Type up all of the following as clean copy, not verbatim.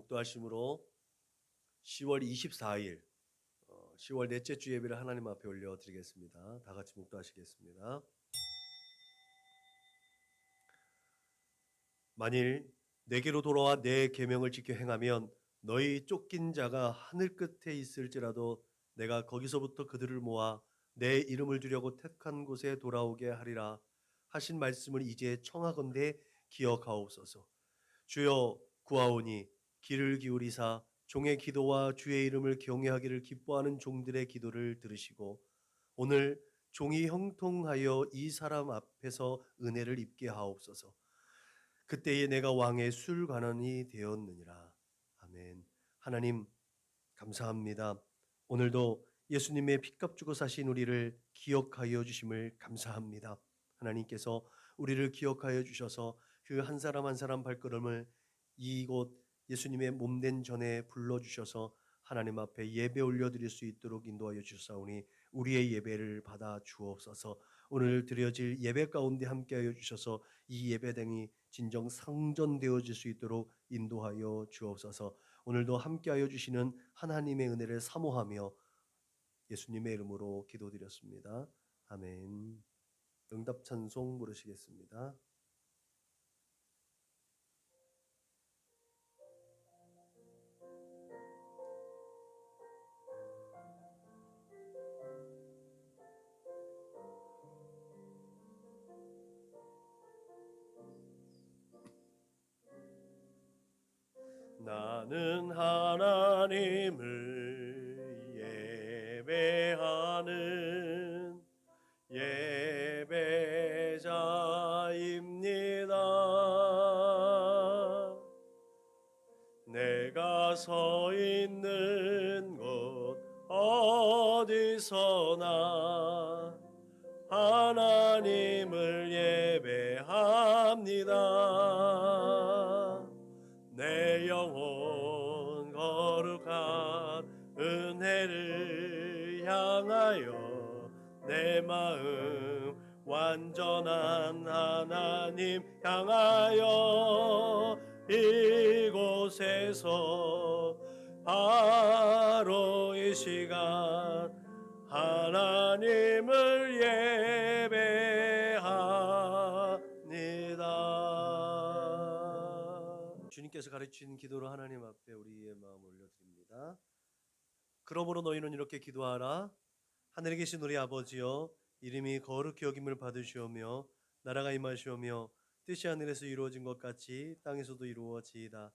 묵도하심으로 10월 24일 10월 넷째 주 예배를 하나님 앞에 올려드리겠습니다. 다 같이 묵도하시겠습니다. 만일 내게로 돌아와 내 계명을 지켜 행하면 너희 쫓긴 자가 하늘 끝에 있을지라도 내가 거기서부터 그들을 모아 내 이름을 두려고 택한 곳에 돌아오게 하리라 하신 말씀을 이제 청하건대 기억하옵소서. 주여 구하오니 귀를 기울이사 종의 기도와 주의 이름을 경외하기를 기뻐하는 종들의 기도를 들으시고 오늘 종이 형통하여 이 사람 앞에서 은혜를 입게 하옵소서. 그때에 내가 왕의 술관원이 되었느니라. 아멘. 하나님 감사합니다. 오늘도 예수님의 핏값 주고 사신 우리를 기억하여 주심을 감사합니다. 하나님께서 우리를 기억하여 주셔서 그 한 사람 한 사람 발걸음을 이곳 예수님의 몸된 전에 불러주셔서 하나님 앞에 예배 올려드릴 수 있도록 인도하여 주사오니 우리의 예배를 받아 주옵소서. 오늘 드려질 예배 가운데 함께하여 주셔서 이 예배당이 진정 상전되어질 수 있도록 인도하여 주옵소서. 오늘도 함께하여 주시는 하나님의 은혜를 사모하며 예수님의 이름으로 기도드렸습니다. 아멘. 응답 찬송 부르시겠습니다. 나는 하나님을 예배하는 예배자입니다. 내가 서 있는 곳 어디서나 하나님을 예배합니다. 내 영혼 거룩한 은혜를 향하여 내 마음 완전한 하나님 향하여 이곳에서 바로 이 시간 하나님을 예배합니다. 주님께서 가르친 기도로 하나님 앞에 우리의 마음을 올려드립니다. 그러므로 너희는 이렇게 기도하라. 하늘에 계신 우리 아버지여, 이름이 거룩히 여김을 받으시오며 나라가 임하시오며 뜻이 하늘에서 이루어진 것 같이 땅에서도 이루어지이다.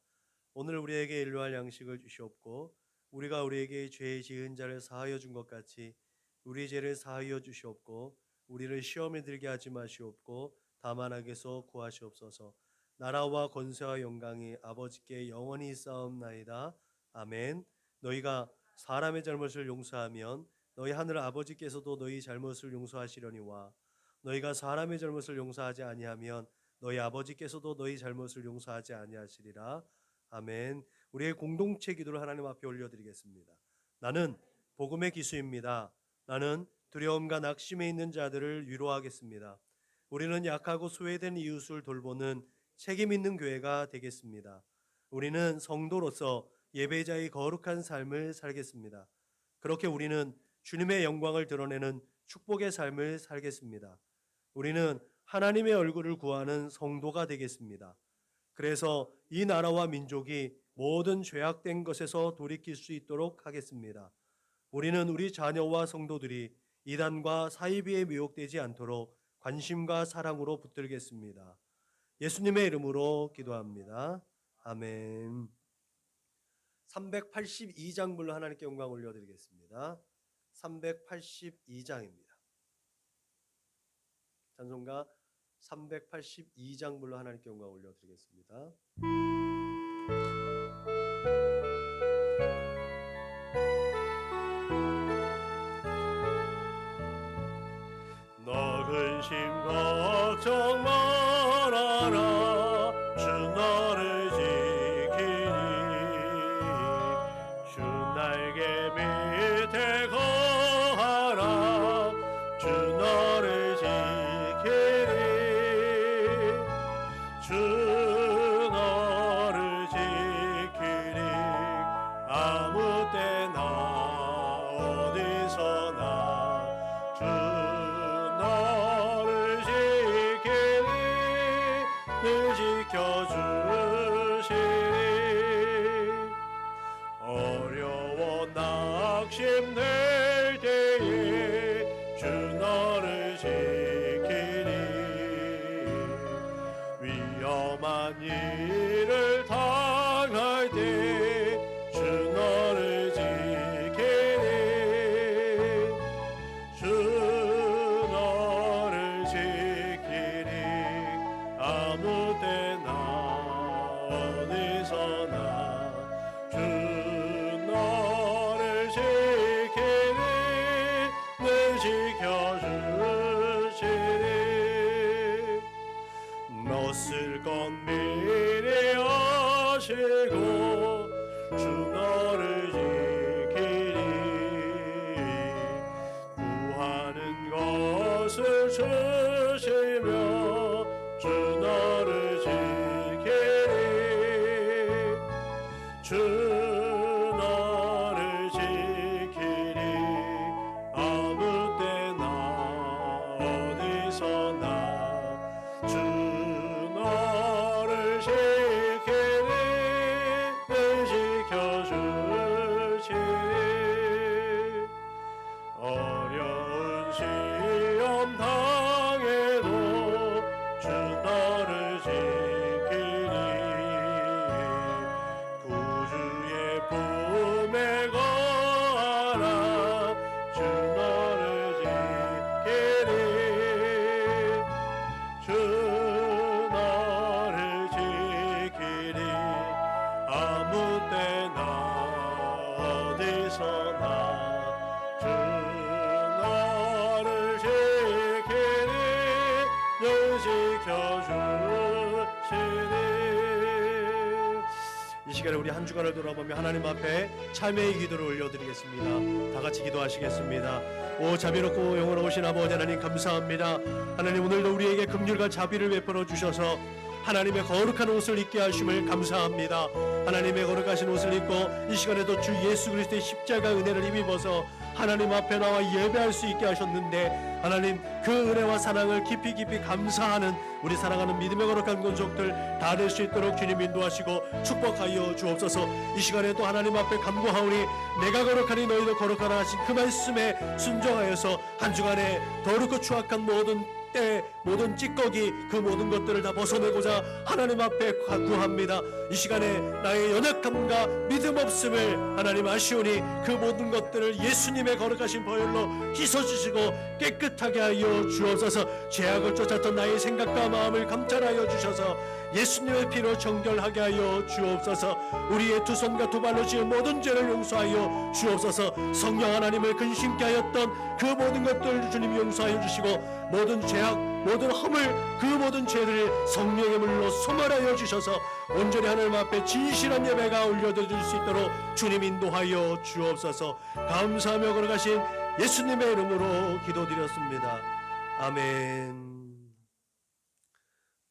오늘 우리에게 일용할 양식을 주시옵고 우리가 우리에게 죄 지은 자를 사하여 준 것 같이 우리 죄를 사하여 주시옵고 우리를 시험에 들게 하지 마시옵고 다만 악에서 구하시옵소서. 나라와 권세와 영광이 아버지께 영원히 있사옵나이다. 아멘. 너희가 사람의 잘못을 용서하면 너희 하늘 아버지께서도 너희 잘못을 용서하시려니와 너희가 사람의 잘못을 용서하지 아니하면 너희 아버지께서도 너희 잘못을 용서하지 아니하시리라. 아멘. 우리의 공동체 기도를 하나님 앞에 올려드리겠습니다. 나는 복음의 기수입니다. 나는 두려움과 낙심에 있는 자들을 위로하겠습니다. 우리는 약하고 소외된 이웃을 돌보는 책임 있는 교회가 되겠습니다. 우리는 성도로서 예배자의 거룩한 삶을 살겠습니다. 그렇게 우리는 주님의 영광을 드러내는 축복의 삶을 살겠습니다. 우리는 하나님의 얼굴을 구하는 성도가 되겠습니다. 그래서 이 나라와 민족이 모든 죄악된 것에서 돌이킬 수 있도록 하겠습니다. 우리는 우리 자녀와 성도들이 이단과 사이비에 미혹되지 않도록 관심과 사랑으로 붙들겠습니다. 예수님의 이름으로 기도합니다. 아멘. 382장 불러 하나님께 영광 올려드리겠습니다. 382장입니다. 찬송가 382장 불러 하나님께 영광 올려드리겠습니다. 너 근심 걱정 말아라. 주 너를 지키니 주 날개 밑에 거하라. 주 너를 지키니 주 너를 지키니 지켜주시니 어려워 낙심될 때에 주 너를 지키니 위험한 일을 당할 때 주 너를 지키니 주 너를 지키니 아무 때나 어디서나 주 너를 지키니 늘 지켜주시니 못쓸 것 미리 아시고 주 너를 지키니 구하는 것을 주시며 주 너를 지키니 주 너를 지키니 아무 때나 어디서나 주 너를 지키니 늘 지켜주시니 어려운 시험 당해도 주 너를 지키니 구주의 품에 거하라 주 너를 지키니 주 너를 지키니 아무 때나 어디서나 주 너를 지키니 늘 지켜주시니 이 시간에 우리 한 주간을 돌아보며 하나님 앞에 참회의 기도를 올려드리겠습니다. 다 같이 기도하시겠습니다. 오 자비롭고 영원하신 아버지 하나님 감사합니다. 하나님 오늘도 우리에게 긍휼과 자비를 베풀어 주셔서 하나님의 거룩한 옷을 입게 하심을 감사합니다. 하나님의 거룩하신 옷을 입고 이 시간에도 주 예수 그리스도의 십자가 은혜를 힘입어서 하나님 앞에 나와 예배할 수 있게 하셨는데 하나님 그 은혜와 사랑을 깊이 감사하는 우리 사랑하는 믿음의 거룩한 권속들 다 될 수 있도록 주님 인도하시고 축복하여 주옵소서. 이 시간에도 하나님 앞에 간구하오니 내가 거룩하니 너희도 거룩하라 하신 그 말씀에 순종하여서 한 주간에 더럽고 추악한 모든 때 모든 찌꺼기 그 모든 것들을 다 벗어내고자 하나님 앞에 구합니다. 이 시간에 나의 연약함과 믿음 없음을 하나님 아시오니 그 모든 것들을 예수님의 거룩하신 보혈로 씻어주시고 깨끗하게 하여 주옵소서. 죄악을 쫓았던 나의 생각과 마음을 감찰하여 주셔서 예수님의 피로 정결하게 하여 주옵소서. 우리의 두 손과 두 발로 지은 모든 죄를 용서하여 주옵소서. 성령 하나님을 근심케 하였던 그 모든 것들을 주님 용서하여 주시고 모든 죄악 모든 허물 그 모든 죄를 성령의 물로 소멸하여 주셔서 온전히 하나님 앞에 진실한 예배가 올려드릴 수 있도록 주님 인도하여 주옵소서. 감사하며 걸어가신 예수님의 이름으로 기도드렸습니다. 아멘.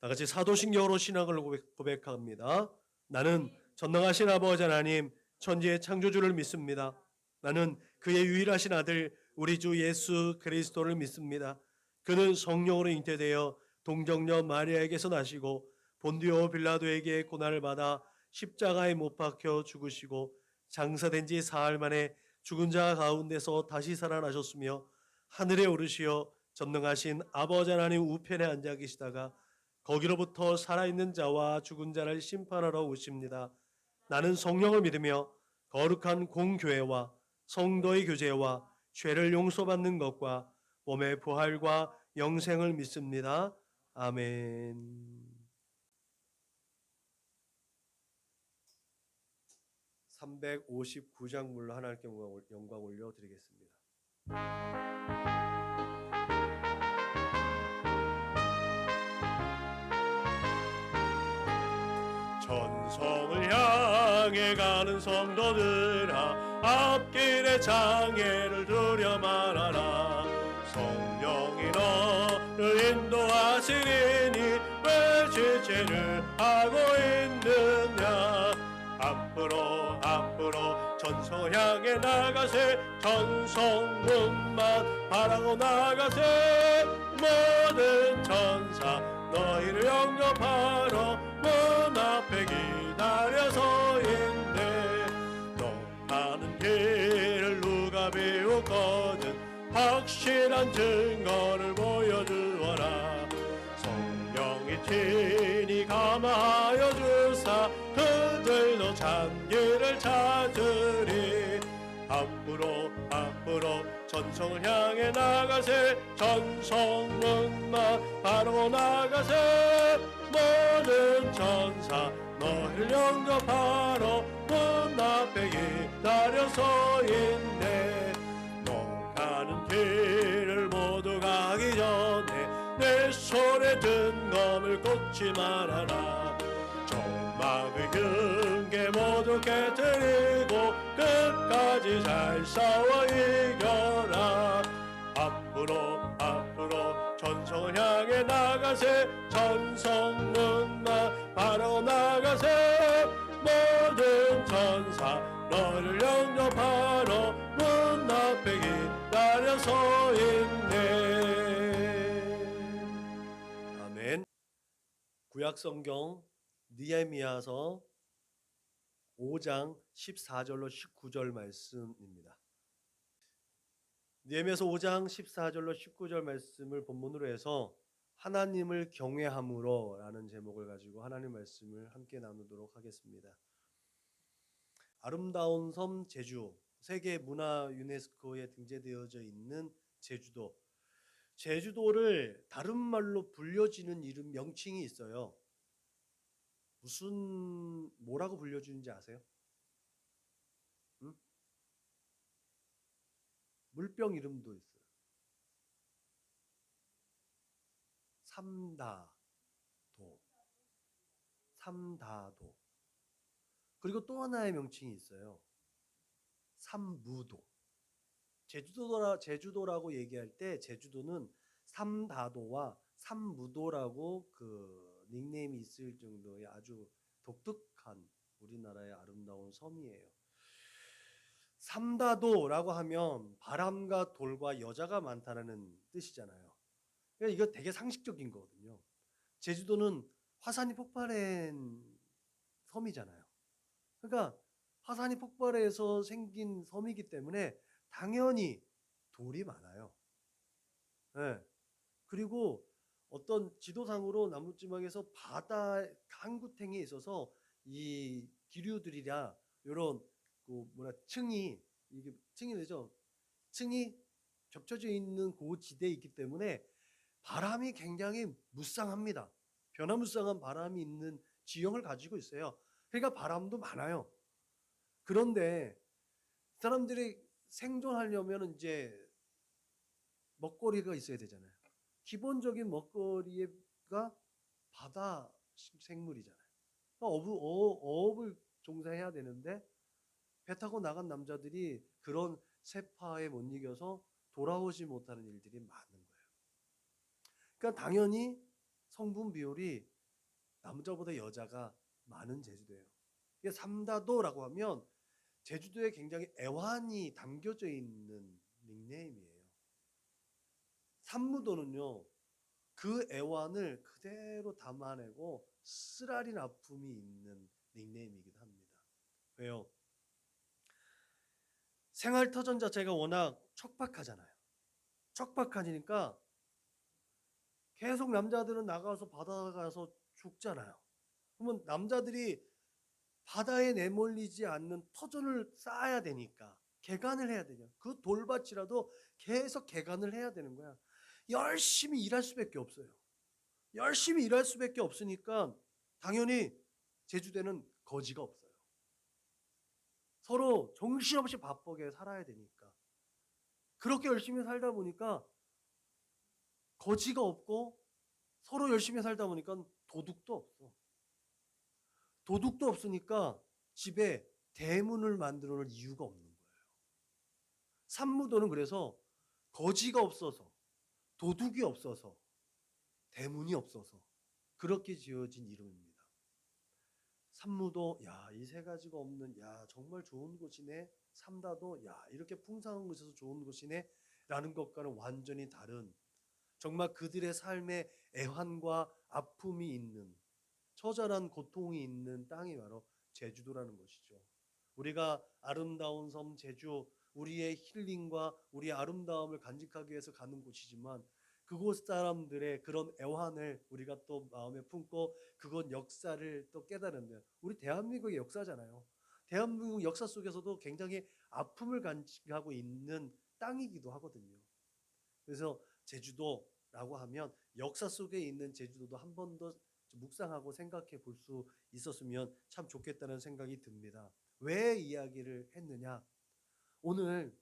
다같이 사도신경으로 신앙을 고백합니다. 나는 전능하신 아버지 하나님 천지의 창조주를 믿습니다. 나는 그의 유일하신 아들 우리 주 예수 그리스도를 믿습니다. 그는 성령으로 잉태되어 동정녀 마리아에게서 나시고 본디오 빌라도에게 고난을 받아 십자가에 못 박혀 죽으시고 장사된 지 사흘 만에 죽은 자 가운데서 다시 살아나셨으며 하늘에 오르시어 전능하신 아버지 하나님 우편에 앉아 계시다가 거기로부터 살아있는 자와 죽은 자를 심판하러 오십니다. 나는 성령을 믿으며 거룩한 공교회와 성도의 교제와 죄를 용서받는 것과 몸의 부활과 영생을 믿습니다. 아멘. 359장물로 하나님께 영광 올려드리겠습니다. 천성을 향해 가는 성도들아 앞길의 장애를 두려 말아라. 성령이 너를 인도하시리니 왜 지체를 하고 있느냐. 앞으로 전성을 향해 나가세. 전성문만 바라고 나가세. 모든 천사 너희를 영접하러 확실한 증거를 보여주어라. 성령이 친히 감화하여 주사 그들도 잔기를 찾으리. 앞으로 전성을 향해 나가세. 전성문마 바로 나가세. 모든 천사 너희를 영접하러 문 앞에 기다려 서 있네. 너 가는 길을 모두 가기 전에 내 손에 든 검을 꽂지 말아라. 적막의 흉계 모두 깨뜨리고 끝까지 잘 싸워 이겨라. 앞으로 전성을 향해 나가세. 전성문만 바로 나가세. 모든 천사 너를 영접하러 문 앞에 기다려 서 있네. 아멘. 구약성경 느헤미야서 5장 14절로 19절 말씀입니다. 느헤미야서 5장 14절로 19절 말씀을 본문으로 해서 하나님을 경외함으로 라는 제목을 가지고 하나님 말씀을 함께 나누도록 하겠습니다. 아름다운 섬 제주, 세계 문화 유네스코에 등재되어져 있는 제주도. 제주도를 다른 말로 불려지는 이름 명칭이 있어요. 뭐라고 불려주는지 아세요? 응? 물병 이름도 있어요. 삼다도. 그리고 또 하나의 명칭이 있어요. 삼무도. 제주도라고 얘기할 때 제주도는 삼다도와 삼무도라고 그 닉네임이 있을 정도의 아주 독특한 우리나라의 아름다운 섬이에요. 삼다도라고 하면 바람과 돌과 여자가 많다는 뜻이잖아요. 그러니까 이거 되게 상식적인 거거든요. 제주도는 화산이 폭발한 섬이잖아요. 그러니까 화산이 폭발해서 생긴 섬이기 때문에 당연히 돌이 많아요. 네. 그리고 어떤 지도상으로 남부지방에서 바다 항구탱이에 있어서 이 기류들이라 이런 층이 되죠. 층이 겹쳐져 있는 그 지대에 있기 때문에 바람이 굉장히 무쌍합니다. 변화무쌍한 바람이 있는 지형을 가지고 있어요. 그러니까 바람도 많아요. 그런데 사람들이 생존하려면 이제 먹거리가 있어야 되잖아요. 기본적인 먹거리가 바다 생물이잖아요. 어업을 종사해야 되는데 배 타고 나간 남자들이 그런 세파에 못 이겨서 돌아오지 못하는 일들이 많은 거예요. 그러니까 당연히 성분 비율이 남자보다 여자가 많은 제주도예요. 이게 삼다도라고 하면 제주도에 굉장히 애환이 담겨져 있는 닉네임이에요. 삼무도는요, 그 애환을 그대로 담아내고 쓰라린 아픔이 있는 닉네임이기도 합니다. 왜요? 생활터전 자체가 워낙 척박하잖아요. 척박하니까 계속 남자들은 나가서 바다 가서 죽잖아요. 그러면 남자들이 바다에 내몰리지 않는 터전을 쌓아야 되니까 개간을 해야 되냐. 그 돌밭이라도 계속 개간을 해야 되는 거야. 열심히 일할 수밖에 없어요. 열심히 일할 수밖에 없으니까 당연히 제주도에는 거지가 없어요. 서로 정신없이 바쁘게 살아야 되니까. 그렇게 열심히 살다 보니까 거지가 없고 서로 열심히 살다 보니까 도둑도 없어. 도둑도 없으니까 집에 대문을 만들어 놓을 이유가 없는 거예요. 삼무도는 그래서 거지가 없어서, 도둑이 없어서, 대문이 없어서 그렇게 지어진 이름입니다. 삼무도, 야, 이 세 가지가 없는, 야, 정말 좋은 곳이네. 삼다도, 야, 이렇게 풍성한 곳에서 좋은 곳이네. 라는 것과는 완전히 다른, 정말 그들의 삶에 애환과 아픔이 있는, 처절한 고통이 있는 땅이 바로 제주도라는 것이죠. 우리가 아름다운 섬 제주, 우리의 힐링과 우리의 아름다움을 간직하기 위해서 가는 곳이지만 그곳 사람들의 그런 애환을 우리가 또 마음에 품고 그곳 역사를 또 깨달으면 우리 대한민국의 역사잖아요. 대한민국 역사 속에서도 굉장히 아픔을 간직하고 있는 땅이기도 하거든요. 그래서 제주도라고 하면 역사 속에 있는 제주도도 한 번 더 묵상하고 생각해 볼 수 있었으면 참 좋겠다는 생각이 듭니다. 왜 이야기를 했느냐? 오늘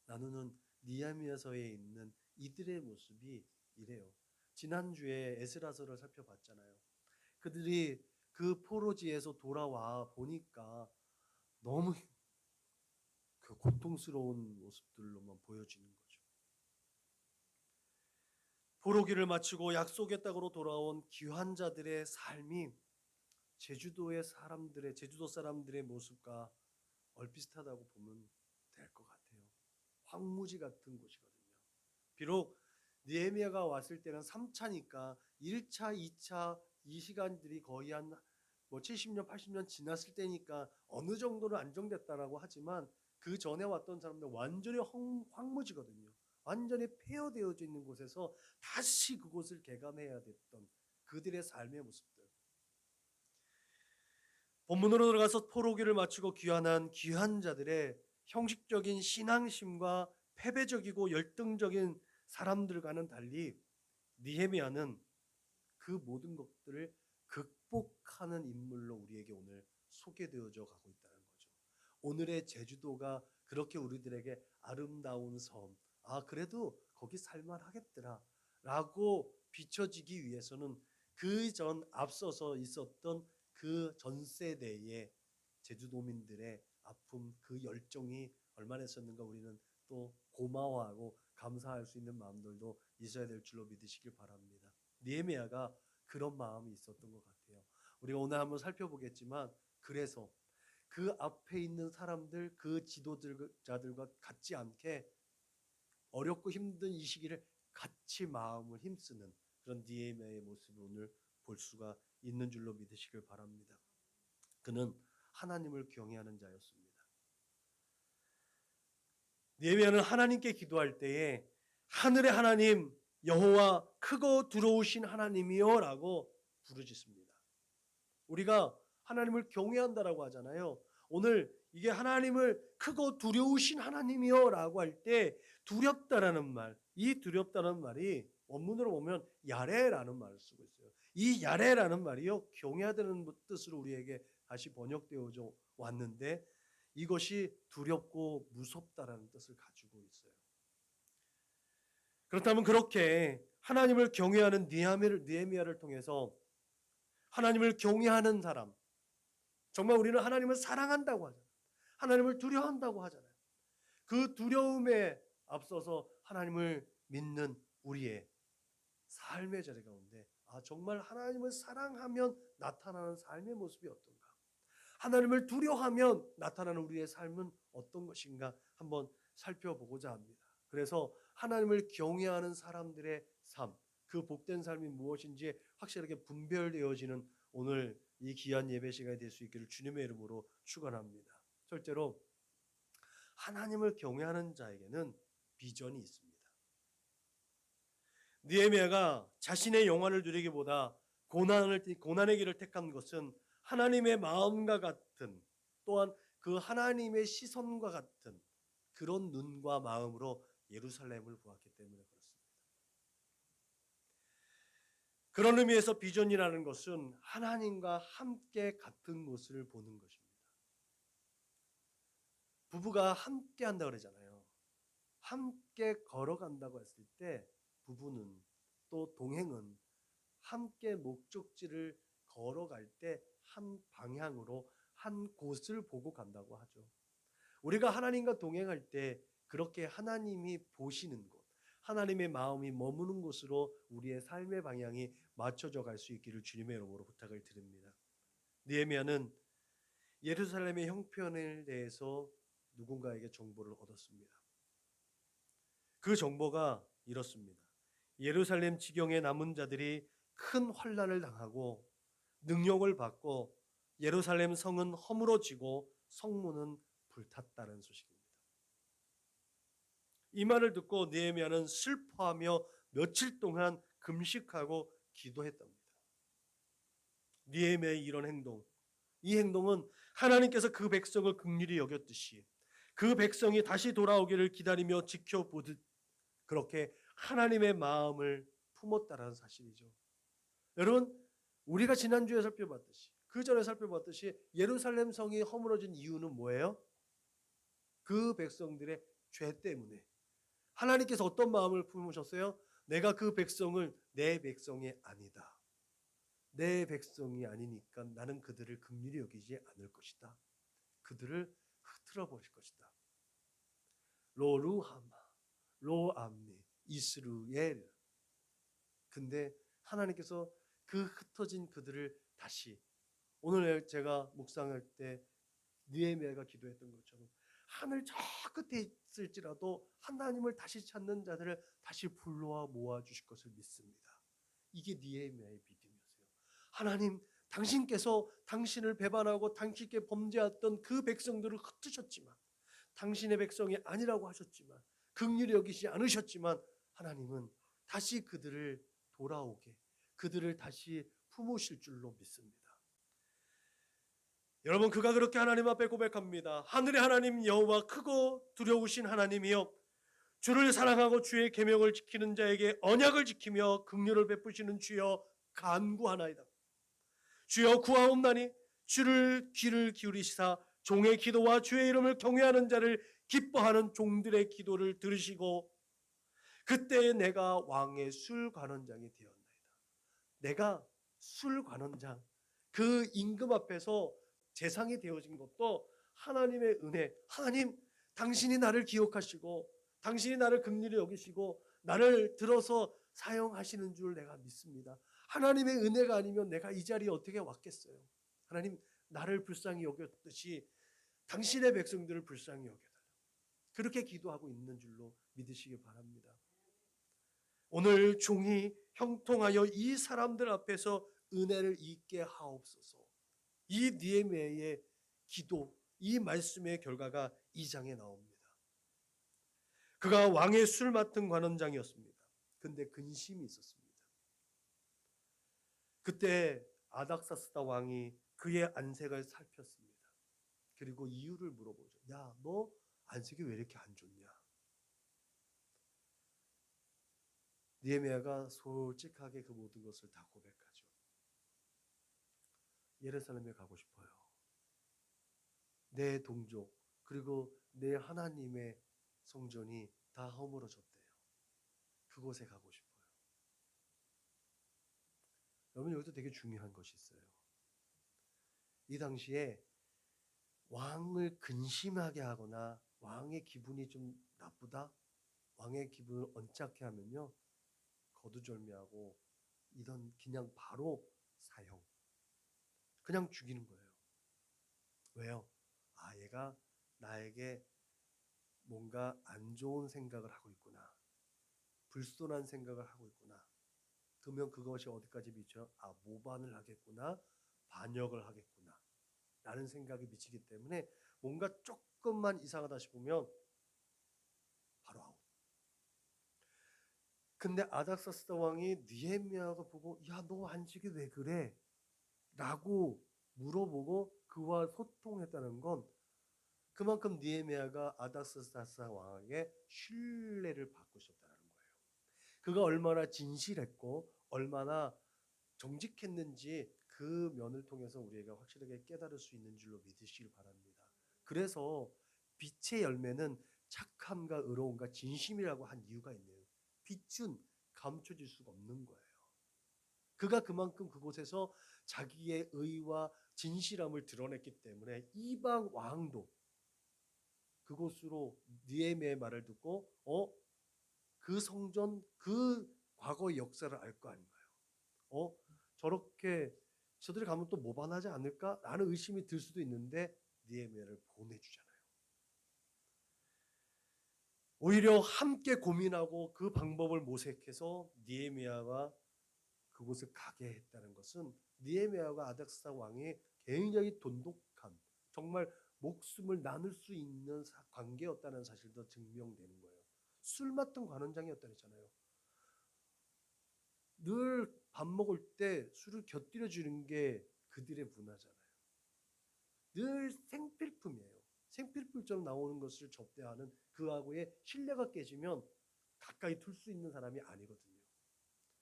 나누는 니헤미야서에 있는 이들의 모습이 이래요. 지난주에 에스라서를 살펴봤잖아요. 그들이 그 포로지에서 돌아와 보니까 너무 그 고통스러운 모습들로만 보여지는 거죠. 포로기를 마치고 약속의 땅으로 돌아온 귀환 자들의 삶이 제주도 사람들의 모습과 얼비슷하다고 보면 될 것 같아요. 황무지 같은 곳이거든요. 비록 느헤미야가 왔을 때는 3차니까 1차, 2차 이 시간들이 거의 한 70년, 80년 지났을 때니까 어느 정도는 안정됐다라고 하지만 그 전에 왔던 사람들 완전히 황무지거든요. 완전히 폐허되어져 있는 곳에서 다시 그곳을 개간해야 됐던 그들의 삶의 모습들. 본문으로 들어가서 포로기를 마치고 귀환한 귀환자들의 형식적인 신앙심과 패배적이고 열등적인 사람들과는 달리 느헤미야는 그 모든 것들을 극복하는 인물로 우리에게 오늘 소개되어져 가고 있다는 거죠. 오늘의 제주도가 그렇게 우리들에게 아름다운 섬, 그래도 거기 살만하겠더라 라고 비춰지기 위해서는 그 전 앞서서 있었던 그 전 세대의 제주도민들의 아픔, 그 열정이 얼마나 있었는가 우리는 또 고마워하고 감사할 수 있는 마음들도 있어야 될 줄로 믿으시길 바랍니다. 느헤미야가 그런 마음이 있었던 것 같아요. 우리가 오늘 한번 살펴보겠지만 그래서 그 앞에 있는 사람들, 그 지도자들과 같지 않게 어렵고 힘든 이 시기를 같이 마음을 힘쓰는 그런 느헤미야의 모습을 오늘 볼 수가 있는 줄로 믿으시길 바랍니다. 그는 하나님을 경외하는 자였습니다. 느헤미야는 하나님께 기도할 때에 하늘의 하나님 여호와 크고 두려우신 하나님이여라고 부르짖습니다. 우리가 하나님을 경외한다라고 하잖아요. 오늘 이게 하나님을 크고 두려우신 하나님이여라고 할 때 두렵다라는 말, 이 두렵다는 말이 원문으로 보면 야레라는 말을 쓰고 있어요. 이 야레라는 말이요 경외하다는 뜻으로 우리에게 다시 번역되어져 왔는데 이것이 두렵고 무섭다라는 뜻을 가지고 있어요. 그렇다면 그렇게 하나님을 경외하는 느헤미야를 통해서 하나님을 경외하는 사람, 정말 우리는 하나님을 사랑한다고 하잖아요. 하나님을 두려워한다고 하잖아요. 그 두려움에 앞서서 하나님을 믿는 우리의 삶의 자리 가운데 정말 하나님을 사랑하면 나타나는 삶의 모습이 어떤가? 하나님을 두려워하면 나타나는 우리의 삶은 어떤 것인가? 한번 살펴보고자 합니다. 그래서 하나님을 경외하는 사람들의 삶, 그 복된 삶이 무엇인지 확실하게 분별되어지는 오늘 이 귀한 예배 시간이 될 수 있기를 주님의 이름으로 축원합니다. 첫째로 하나님을 경외하는 자에게는 비전이 있습니다. 느헤미야가 자신의 영화를 누리기보다 고난의 길을 택한 것은 하나님의 마음과 같은 또한 그 하나님의 시선과 같은 그런 눈과 마음으로 예루살렘을 보았기 때문에 그렇습니다. 그런 의미에서 비전이라는 것은 하나님과 함께 같은 곳을 보는 것입니다. 부부가 함께 한다고 그러잖아요. 함께 걸어간다고 했을 때 부부는 또 동행은 함께 목적지를 걸어갈 때 한 방향으로 한 곳을 보고 간다고 하죠. 우리가 하나님과 동행할 때 그렇게 하나님이 보시는 곳, 하나님의 마음이 머무는 곳으로 우리의 삶의 방향이 맞춰져 갈 수 있기를 주님의 이름으로 부탁을 드립니다. 느헤미야는 예루살렘의 형편에 대해서 누군가에게 정보를 얻었습니다. 그 정보가 이렇습니다. 예루살렘 지경에 남은 자들이 큰 환난을 당하고 능력을 받고 예루살렘 성은 허물어지고 성문은 불탔다는 소식입니다. 이 말을 듣고 느헤미야는 슬퍼하며 며칠 동안 금식하고 기도했답니다. 느헤미야의 이런 행동, 이 행동은 하나님께서 그 백성을 긍휼히 여겼듯이 그 백성이 다시 돌아오기를 기다리며 지켜보듯 그렇게 하나님의 마음을 품었다라는 사실이죠. 여러분, 우리가 지난주에 살펴봤듯이 그 전에 살펴봤듯이 예루살렘 성이 허물어진 이유는 뭐예요? 그 백성들의 죄 때문에. 하나님께서 어떤 마음을 품으셨어요? 내가 그 백성을 내 백성이 아니다. 내 백성이 아니니까 나는 그들을 긍휼히 여기지 않을 것이다. 그들을 흩트러 버릴 것이다. 로루하마, 로암니, 이스루엘. 근데 하나님께서 그 흩어진 그들을 다시, 오늘 제가 묵상할 때 느헤미야가 기도했던 것처럼 하늘 저 끝에 있을지라도 하나님을 다시 찾는 자들을 다시 불러와 모아 주실 것을 믿습니다. 이게 느헤미야의 믿음이었어요. 하나님, 당신께서 당신을 배반하고 당신께 범죄했던 그 백성들을 흩으셨지만, 당신의 백성이 아니라고 하셨지만, 긍휼히 여기지 않으셨지만, 하나님은 다시 그들을 돌아오게, 그들을 다시 품으실 줄로 믿습니다. 여러분, 그가 그렇게 하나님 앞에 고백합니다. 하늘의 하나님 여호와, 크고 두려우신 하나님이여, 주를 사랑하고 주의 계명을 지키는 자에게 언약을 지키며 긍휼을 베푸시는 주여 간구하나이다. 주여 구하옵나니 주를 귀를 기울이시사 종의 기도와 주의 이름을 경외하는 자를 기뻐하는 종들의 기도를 들으시고 그때 내가 왕의 술 관원장이 되었나이다. 내가 술 관원장, 그 임금 앞에서 재상이 되어진 것도 하나님의 은혜. 하나님, 당신이 나를 기억하시고 당신이 나를 긍휼히 여기시고 나를 들어서 사용하시는 줄 내가 믿습니다. 하나님의 은혜가 아니면 내가 이 자리에 어떻게 왔겠어요? 하나님, 나를 불쌍히 여겼듯이 당신의 백성들을 불쌍히 여겨달라. 그렇게 기도하고 있는 줄로 믿으시기 바랍니다. 오늘 종이 형통하여 이 사람들 앞에서 은혜를 잊게 하옵소서. 이 느헤미야의 기도, 이 말씀의 결과가 2장에 나옵니다. 그가 왕의 술 맡은 관원장이었습니다. 근데 근심이 있었습니다. 그때 아닥사스다 왕이 그의 안색을 살폈습니다. 그리고 이유를 물어보죠. 야, 너 안색이 왜 이렇게 안 좋냐? 느헤미야가 솔직하게 그 모든 것을 다 고백하죠. 예루살렘에 가고 싶어요. 내 동족 그리고 내 하나님의 성전이 다 허물어졌대요. 그곳에 가고 싶어요. 여러분, 여기서 되게 중요한 것이 있어요. 이 당시에 왕을 근심하게 하거나 왕의 기분이 좀 나쁘다, 왕의 기분을 언짢게 하면요, 거두절미하고 이런 그냥 바로 사형, 그냥 죽이는 거예요. 왜요? 아, 얘가 나에게 뭔가 안 좋은 생각을 하고 있구나, 불손한 생각을 하고 있구나. 그러면 그것이 어디까지 미쳐요? 아, 모반을 하겠구나, 반역을 하겠구나 라는 생각이 미치기 때문에 뭔가 조금만 이상하다 싶으면 바로 아웃. 근데 아닥사스다 왕이 느헤미야가 보고, 야, 너 안식이 왜 그래? 라고 물어보고 그와 소통했다는 건 그만큼 느헤미야가 아닥사스다 왕에게 신뢰를 받고 있었다는 거예요. 그가 얼마나 진실했고 얼마나 정직했는지 그 면을 통해서 우리가 확실하게 깨달을 수 있는 줄로 믿으시길 바랍니다. 그래서 빛의 열매는 착함과 의로움과 진심이라고 한 이유가 있네요. 빛은 감춰질 수가 없는 거예요. 그가 그만큼 그곳에서 자기의 의와 진실함을 드러냈기 때문에 이방 왕도 그곳으로 느헤미야의 말을 듣고 그 성전, 그 과거의 역사를 알 거 아닌가요? 저렇게 저들이 가면 또 모반하지 않을까라는 의심이 들 수도 있는데 느헤미야를 보내주잖아요. 오히려 함께 고민하고 그 방법을 모색해서 느헤미야가 그곳을 가게 했다는 것은 느헤미야가 아닥사스다 왕이 굉장히 돈독한, 정말 목숨을 나눌 수 있는 관계였다는 사실도 증명되는 거예요. 술 맡은 관원장이었다잖아요. 늘 밥 먹을 때 술을 곁들여 주는 게 그들의 문화잖아요. 늘 생필품이에요. 생필품처럼 나오는 것을 접대하는 그하고의 신뢰가 깨지면 가까이 둘 수 있는 사람이 아니거든요.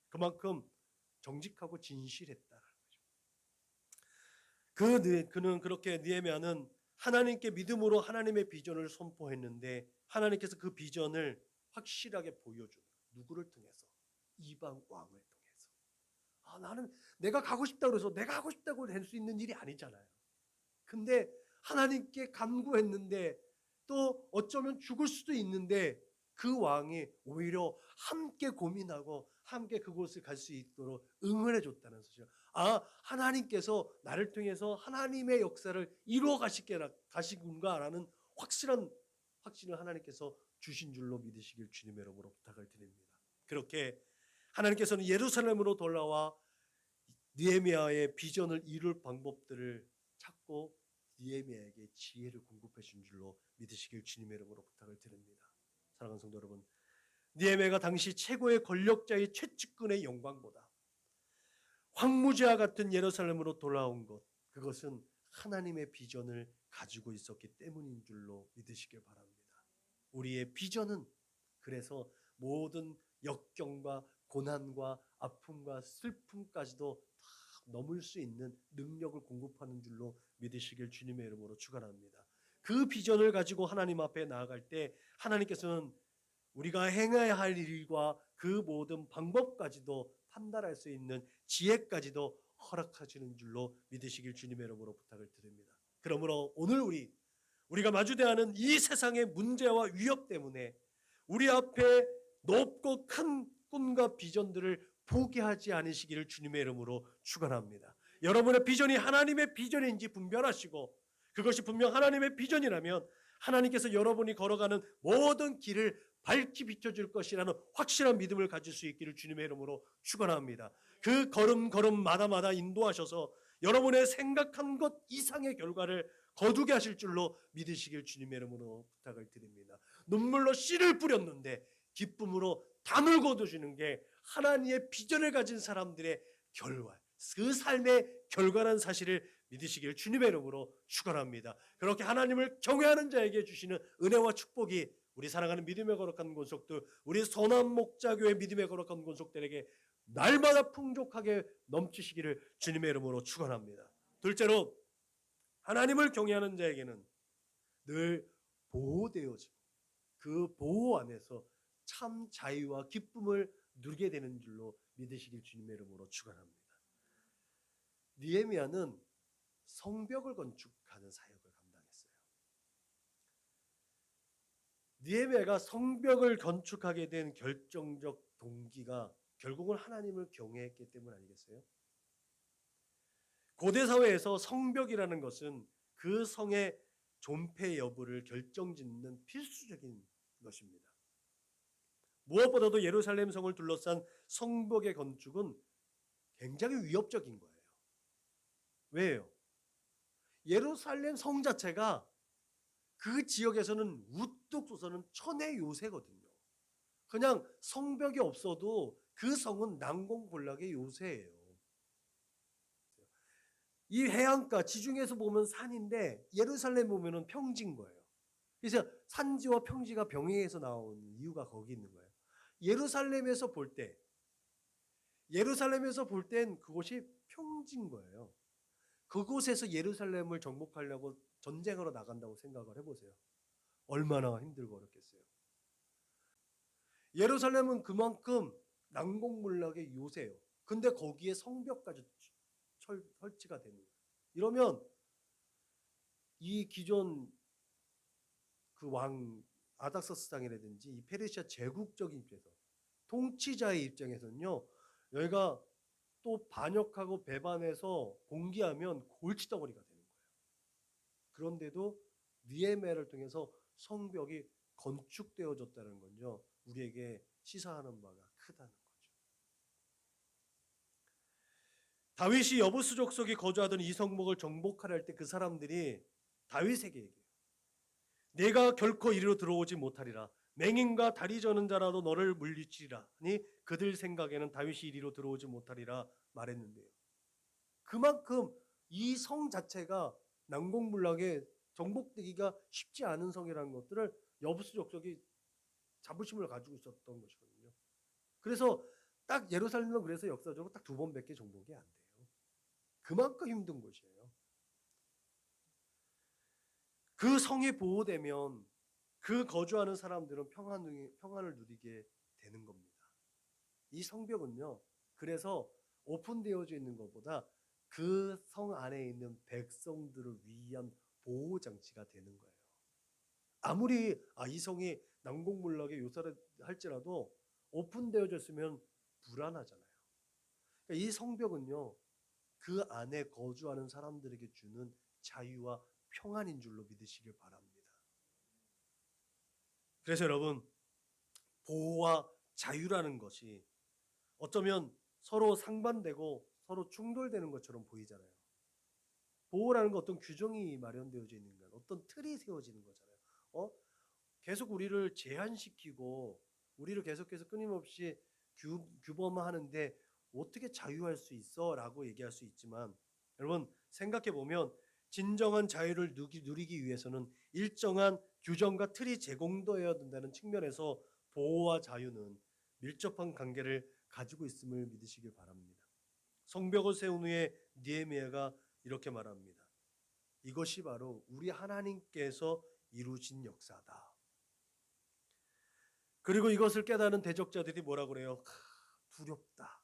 그만큼 정직하고 진실했다라는 거죠. 그는 그렇게 느헤미야는 하나님께 믿음으로 하나님의 비전을 선포했는데 하나님께서 그 비전을 확실하게 보여주는 누구를 통해서? 이방 왕을 통해서. 나는 내가 가고 싶다고 해서 내가 하고 싶다고 될 수 있는 일이 아니잖아요. 근데 하나님께 간구했는데 또 어쩌면 죽을 수도 있는데 그 왕이 오히려 함께 고민하고 함께 그곳을 갈 수 있도록 응원해 줬다는 사실. 하나님께서 나를 통해서 하나님의 역사를 이루어 가시군가라는 확신을 하나님께서 주신 줄로 믿으시길 주님의 이름으로 부탁을 드립니다. 그렇게 하나님께서는 예루살렘으로 돌아와 느헤미야의 비전을 이룰 방법들을 찾고 느헤미야에게 지혜를 공급해 준 줄로 믿으시길 주님의 이름으로 부탁을 드립니다. 사랑하는 성도 여러분, 느헤미야가 당시 최고의 권력자의 최측근의 영광보다 황무지와 같은 예루살렘으로 돌아온 것, 그것은 하나님의 비전을 가지고 있었기 때문인 줄로 믿으시길 바랍니다. 우리의 비전은 그래서 모든 역경과 고난과 아픔과 슬픔까지도 다 넘을 수 있는 능력을 공급하는 줄로 믿으시길 주님의 이름으로 축원합니다. 그 비전을 가지고 하나님 앞에 나아갈 때 하나님께서는 우리가 행해야 할 일과 그 모든 방법까지도 판단할 수 있는 지혜까지도 허락하시는 줄로 믿으시길 주님의 이름으로 부탁을 드립니다. 그러므로 오늘 우리가 마주대하는 이 세상의 문제와 위협 때문에 우리 앞에 높고 큰 꿈과 비전들을 포기하지 않으시기를 주님의 이름으로 축원합니다. 여러분의 비전이 하나님의 비전인지 분별하시고 그것이 분명 하나님의 비전이라면 하나님께서 여러분이 걸어가는 모든 길을 밝히 비춰줄 것이라는 확실한 믿음을 가질 수 있기를 주님의 이름으로 축원합니다. 그 걸음마다 인도하셔서 여러분의 생각한 것 이상의 결과를 거두게 하실 줄로 믿으시길 주님의 이름으로 부탁을 드립니다. 눈물로 씨를 뿌렸는데 기쁨으로 담을 거두시는 게 하나님의 비전을 가진 사람들의 결과, 그 삶의 결과라는 사실을 믿으시길 주님의 이름으로 축원합니다. 그렇게 하나님을 경외하는 자에게 주시는 은혜와 축복이 우리 사랑하는 믿음의 거룩한 권속들, 우리 선한목자교회 믿음의 거룩한 권속들에게 날마다 풍족하게 넘치시기를 주님의 이름으로 축원합니다. 둘째로 하나님을 경외하는 자에게는 늘 보호되어지고 그 보호 안에서 참 자유와 기쁨을 누리게 되는 줄로 믿으시길 주님의 이름으로 축원합니다. 느헤미야는 성벽을 건축하는 사역을 감당했어요. 느헤미야가 성벽을 건축하게 된 결정적 동기가 결국은 하나님을 경외했기 때문 아니겠어요? 고대 사회에서 성벽이라는 것은 그 성의 존폐 여부를 결정짓는 필수적인 것입니다. 무엇보다도 예루살렘 성을 둘러싼 성벽의 건축은 굉장히 위협적인 거예요. 왜요? 예루살렘 성 자체가 그 지역에서는 우뚝 솟아는 천의 요새거든요. 그냥 성벽이 없어도 그 성은 난공불락의 요새예요. 이 해안가 지중해에서 보면 산인데 예루살렘 보면은 평지인 거예요. 그래서 산지와 평지가 병행해서 나온 이유가 거기 있는 거예요. 예루살렘에서 볼 땐 그곳이 평지인 거예요. 그곳에서 예루살렘을 정복하려고 전쟁하러 나간다고 생각을 해보세요. 얼마나 힘들고 어렵겠어요. 예루살렘은 그만큼 난공불락의 요새예요. 근데 거기에 성벽까지 설치가 되는 거예요. 이러면 이 기존 그 왕 아닥사스당이라든지 이 페르시아 제국적인 입장에서 통치자의 입장에서는요, 여기가 또 반역하고 배반해서 공기하면 골칫덩어리가 되는 거예요. 그런데도 느헤미야를 통해서 성벽이 건축되어졌다는 건요, 우리에게 시사하는 바가 크다는 거죠. 다윗이 여부수 족속이 거주하던 이 성벽을 정복하려 할 때 그 사람들이 다윗에게 얘기해요. 내가 결코 이리로 들어오지 못하리라. 맹인과 다리 저는 자라도 너를 물리치리라. 아니 그들 생각에는 다윗이 이리로 들어오지 못하리라 말했는데요. 그만큼 이 성 자체가 난공불락에 정복되기가 쉽지 않은 성이라는 것들을 여부수 족속이 자부심을 가지고 있었던 것이거든요. 그래서 딱 예루살렘은 그래서 역사적으로 딱 2번밖에 정복이 안 돼요. 그만큼 힘든 곳이에요. 그 성이 보호되면 그 거주하는 사람들은 평안을 누리게 되는 겁니다. 이 성벽은요. 그래서 오픈되어져 있는 것보다 그 성 안에 있는 백성들을 위한 보호 장치가 되는 거예요. 아무리 이 성이 난공불락에 요새를 할지라도 오픈되어져 있으면 불안하잖아요. 그러니까 이 성벽은요. 그 안에 거주하는 사람들에게 주는 자유와 평안인 줄로 믿으시길 바랍니다. 그래서 여러분 보호와 자유라는 것이 어쩌면 서로 상반되고 서로 충돌되는 것처럼 보이잖아요. 보호라는 건 어떤 규정이 마련되어져 있는 거예요. 어떤 틀이 세워지는 거잖아요. 계속 우리를 제한시키고 우리를 계속해서 끊임없이 규범하는데 어떻게 자유할 수 있어? 라고 얘기할 수 있지만 여러분 생각해 보면 진정한 자유를 누리기 위해서는 일정한 규정과 틀이 제공되어야 된다는 측면에서 보호와 자유는 밀접한 관계를 가지고 있음을 믿으시길 바랍니다. 성벽을 세운 후에 느헤미야가 이렇게 말합니다. 이것이 바로 우리 하나님께서 이루신 역사다. 그리고 이것을 깨닫는 대적자들이 뭐라 그래요? 두렵다.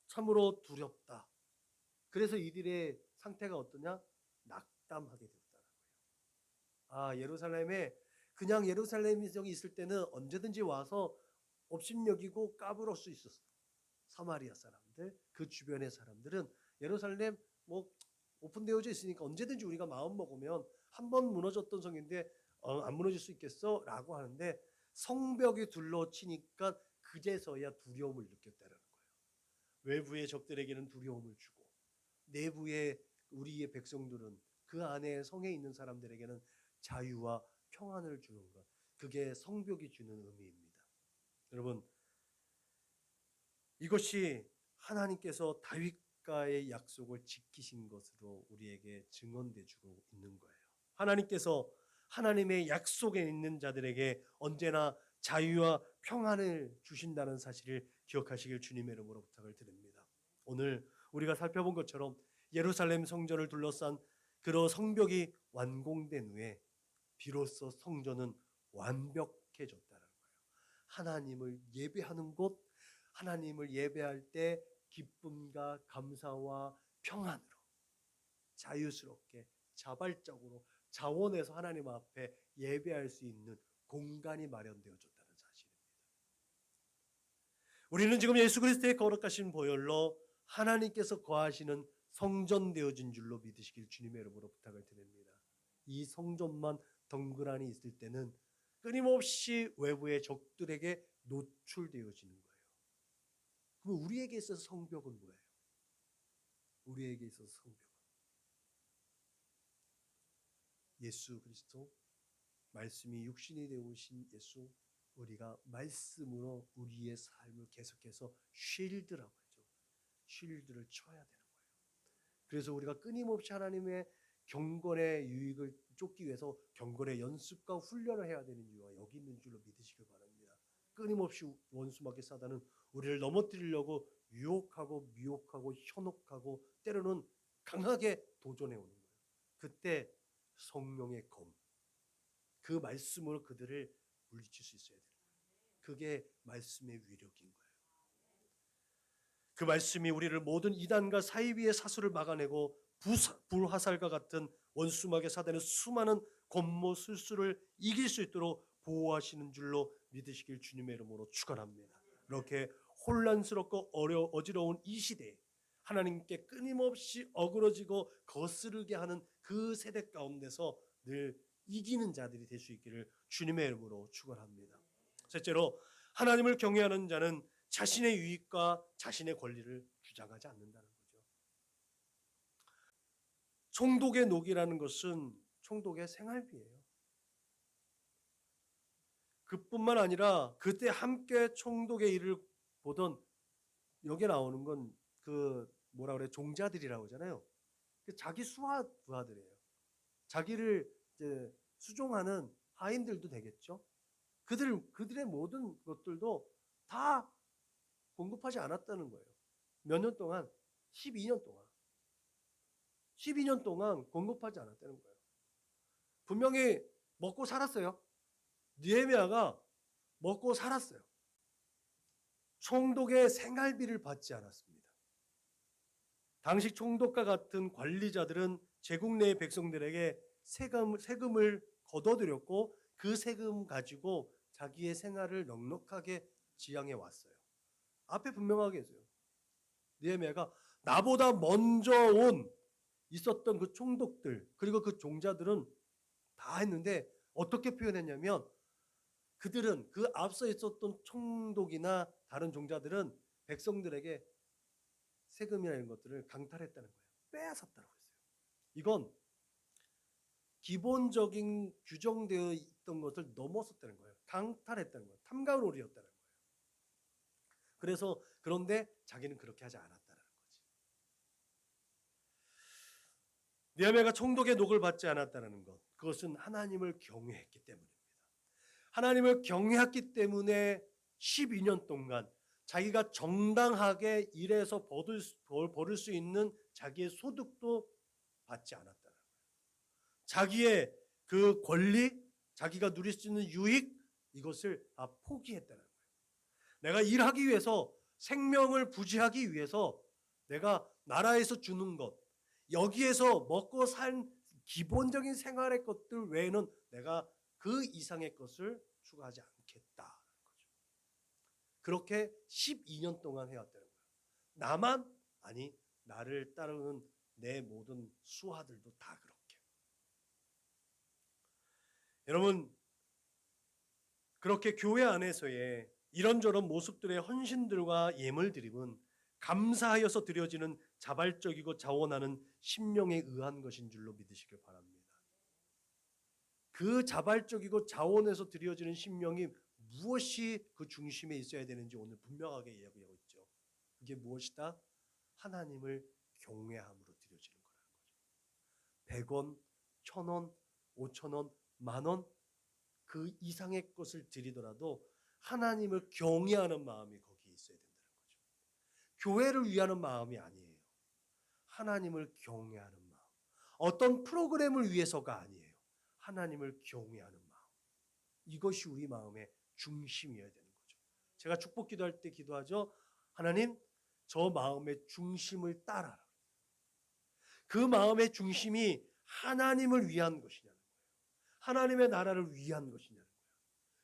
참으로 두렵다. 그래서 이들의 상태가 어떠냐? 낙담하게 됐다는 거예요. 예루살렘에 그냥 예루살렘이 있을 때는 언제든지 와서 업신여기고 까불을 수 있었어. 사마리아 사람들, 그 주변의 사람들은 예루살렘 오픈되어져 있으니까 언제든지 우리가 마음 먹으면 한 번 무너졌던 성인데 안 무너질 수 있겠어? 라고 하는데 성벽이 둘러치니까 그제서야 두려움을 느꼈다는 거예요. 외부의 적들에게는 두려움을 주고 내부의 우리의 백성들은 그 안에 성에 있는 사람들에게는 자유와 평안을 주는 것. 그게 성벽이 주는 의미입니다. 여러분 이것이 하나님께서 다윗과의 약속을 지키신 것으로 우리에게 증언돼 주고 있는 거예요. 하나님께서 하나님의 약속에 있는 자들에게 언제나 자유와 평안을 주신다는 사실을 기억하시길 주님의 이름으로 부탁을 드립니다. 오늘 우리가 살펴본 것처럼 예루살렘 성전을 둘러싼 그런 성벽이 완공된 후에 비로소 성전은 완벽해졌다는 거예요. 하나님을 예배하는 곳, 하나님을 예배할 때 기쁨과 감사와 평안으로 자유스럽게 자발적으로 자원해서 하나님 앞에 예배할 수 있는 공간이 마련되어졌다는 사실입니다. 우리는 지금 예수 그리스도의 거룩하신 보혈로 하나님께서 거하시는 성전 되어진 줄로 믿으시길 주님의 이름으로 부탁을 드립니다. 이 성전만 덩그러니 있을 때는 끊임없이 외부의 적들에게 노출되어지는 거예요. 그럼 우리에게 있어서 성벽은 뭐예요? 우리에게 있어서 성벽은 예수 그리스도, 말씀이 육신이 되오신 예수, 우리가 말씀으로 우리의 삶을 계속해서 쉴드라고 하죠. 쉴드를 쳐야 되는 거예요. 그래서 우리가 끊임없이 하나님의 경건의 유익을 쫓기 위해서 경건의 연습과 훈련을 해야 되는 이유가 여기 있는 줄로 믿으시길 바랍니다. 끊임없이 원수마귀 사단은 우리를 넘어뜨리려고 유혹하고 미혹하고 현혹하고 때로는 강하게 도전해 오는 거예요. 그때 성령의 검, 그 말씀으로 그들을 물리칠 수 있어야 돼요. 그게 말씀의 위력인 거예요. 그 말씀이 우리를 모든 이단과 사이비의 사수를 막아내고 불화살과 같은 원수마귀 사단의 수많은 권모 술수를 이길 수 있도록 보호하시는 줄로 믿으시길 주님의 이름으로 축원합니다. 이렇게 혼란스럽고 어지러운 이 시대에 하나님께 끊임없이 어그러지고 거스르게 하는 그 세대 가운데서 늘 이기는 자들이 될 수 있기를 주님의 이름으로 축원합니다. 셋째로 하나님을 경외하는 자는 자신의 유익과 자신의 권리를 주장하지 않는다는 거죠. 총독의 녹이라는 것은 총독의 생활비예요. 그뿐만 아니라 그때 함께 총독의 일을 보던, 여기에 나오는 건 그 뭐라 그래, 종자들이라고 하잖아요. 자기 부하들이에요. 자기를 이제 수종하는 하인들도 되겠죠. 그들의 모든 것들도 다 공급하지 않았다는 거예요. 몇 년 동안? 12년 동안. 12년 동안 공급하지 않았다는 거예요. 분명히 먹고 살았어요. 느헤미야가 먹고 살았어요. 총독의 생활비를 받지 않았습니다. 당시 총독과 같은 관리자들은 제국 내의 백성들에게 세금을 걷어들였고 그 세금 가지고 자기의 생활을 넉넉하게 지향해 왔어요. 앞에 분명하게 했어요. 느헤미야가 나보다 먼저 있었던 그 총독들 그리고 그 종자들은 다 했는데 어떻게 표현했냐면, 그들은 그 앞서 있었던 총독이나 다른 종자들은 백성들에게 세금이나 이런 것들을 강탈했다는 거예요. 빼앗았다고 했어요. 이건 기본적인 규정되어 있던 것을 넘어섰다는 거예요. 강탈했다는 거예요. 탐관오리였다는 거예요. 그래서 그런데 자기는 그렇게 하지 않았다는 거지. 느헤미야가 총독의 녹을 받지 않았다는 것, 그것은 하나님을 경외했기 때문입니다. 하나님을 경외했기 때문에 12년 동안 자기가 정당하게 일해서 벌을 수 있는 자기의 소득도 받지 않았다는 거예요. 자기의 그 권리, 자기가 누릴 수 있는 유익, 이것을 다 포기했다는 거예요. 내가 일하기 위해서, 생명을 부지하기 위해서 내가 나라에서 주는 것, 여기에서 먹고 살 기본적인 생활의 것들 외에는 내가 그 이상의 것을 추구하지 않겠다는 거죠. 그렇게 12년 동안 해왔다는 거예요. 나만? 아니, 나를 따르는 내 모든 수하들도 다 그렇게. 여러분, 그렇게 교회 안에서의 이런저런 모습들의 헌신들과 예물드림은 감사하여서 드려지는 자발적이고 자원하는 심령에 의한 것인 줄로 믿으시길 바랍니다. 그 자발적이고 자원해서 드려지는 심령이 무엇이 그 중심에 있어야 되는지 오늘 분명하게 이야기하고 있죠. 그게 무엇이다? 하나님을 경외함으로 드려지는 거라는 거죠. 100원, 1000원, 5000원, 만원, 그 이상의 것을 드리더라도 하나님을 경외하는 마음이 거기에 있어야 된다는 거죠. 교회를 위하는 마음이 아니에요. 하나님을 경외하는 마음. 어떤 프로그램을 위해서가 아니에요. 하나님을 경외하는 마음. 이것이 우리 마음의 중심이어야 되는 거죠. 제가 축복 기도할 때 기도하죠. 하나님, 저 마음의 중심을 따라라. 그 마음의 중심이 하나님을 위한 것이냐는 거예요. 하나님의 나라를 위한 것이냐는 거예요.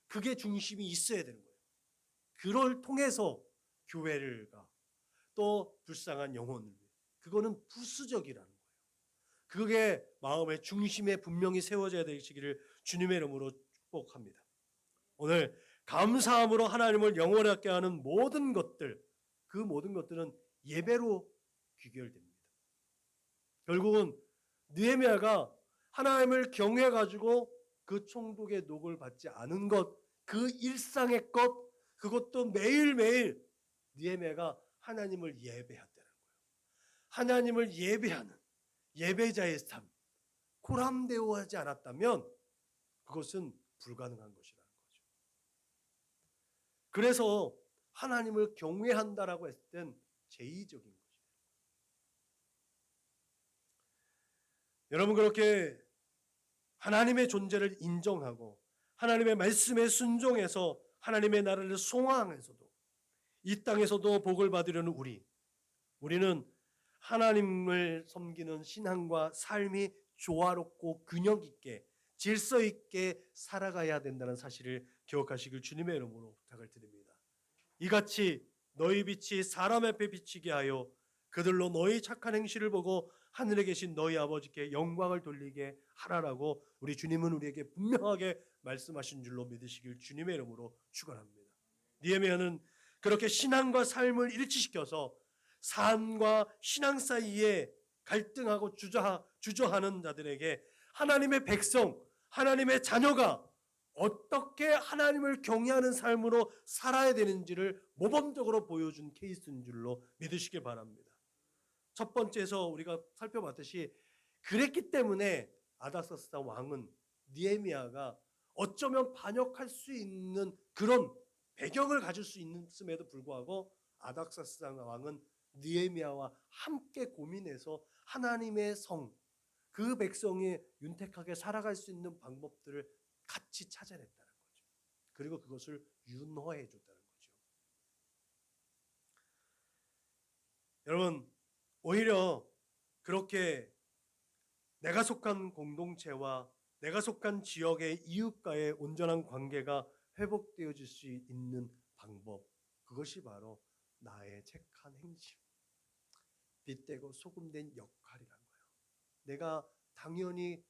그게 중심이 있어야 되는 거예요. 그걸 통해서 교회를 가, 또 불쌍한 영혼을 위해. 그거는 부수적이라는 거예요. 그게 마음의 중심에 분명히 세워져야 되시기를 주님의 이름으로 축복합니다. 오늘 감사함으로 하나님을 영원하게 하는 모든 것들, 그 모든 것들은 예배로 귀결됩니다. 결국은 느헤미야가 하나님을 경외해가지고 그 총독의 녹을 받지 않은 것, 그 일상의 것, 그것도 매일매일 느헤미야가 하나님을 예배했다는 거예요. 하나님을 예배하는 예배자의 삶, 코람되어 하지 않았다면 그것은 불가능한 것이라는 거죠. 그래서 하나님을 경외한다라고 했을 땐 제의적인 것이에요. 여러분, 그렇게 하나님의 존재를 인정하고 하나님의 말씀에 순종해서 하나님의 나라를 소망해서도 이 땅에서도 복을 받으려는 우리는 하나님을 섬기는 신앙과 삶이 조화롭고 균형 있게 질서 있게 살아가야 된다는 사실을 기억하시길 주님의 이름으로 부탁을 드립니다. 이같이 너희 빛이 사람 앞에 비치게 하여 그들로 너희 착한 행실을 보고 하늘에 계신 너희 아버지께 영광을 돌리게 하라라고 우리 주님은 우리에게 분명하게 말씀하신 줄로 믿으시길 주님의 이름으로 축원합니다. 느헤미야는 그렇게 신앙과 삶을 일치시켜서 삶과 신앙 사이에 갈등하고 주저하는 자들에게 하나님의 백성, 하나님의 자녀가 어떻게 하나님을 경외하는 삶으로 살아야 되는지를 모범적으로 보여준 케이스인 줄로 믿으시길 바랍니다. 첫 번째에서 우리가 살펴봤듯이 그랬기 때문에 아닥사스다 왕은 느헤미야가 어쩌면 반역할 수 있는 그런 배경을 가질 수 있음에도 불구하고 아닥사스다 왕은 느헤미야와 함께 고민해서 하나님의 성, 그 백성이 윤택하게 살아갈 수 있는 방법들을 같이 찾아냈다는 거죠. 그리고 그것을 윤허해 줬다는 거죠. 여러분, 오히려 그렇게 내가 속한 공동체와 내가 속한 지역의 이웃과의 온전한 관계가 회복되어질 수 있는 방법, 그것이 바로 나의 착한 행실, 빗대고 소금된 역할이란 거예요. 내가 당연히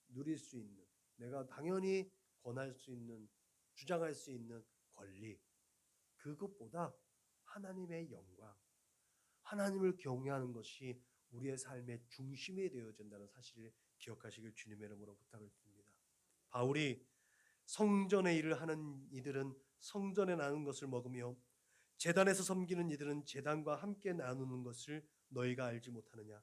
누릴 수 있는, 내가 당연히 권할 수 있는, 주장할 수 있는 권리, 그것보다 하나님의 영광, 하나님을 경외하는 것이 우리의 삶의 중심이 되어진다는 사실을 기억하시길 주님의 이름으로 부탁을 드립니다. 바울이 성전의 일을 하는 이들은 성전에 나눈 것을 먹으며 제단에서 섬기는 이들은 제단과 함께 나누는 것을 너희가 알지 못하느냐.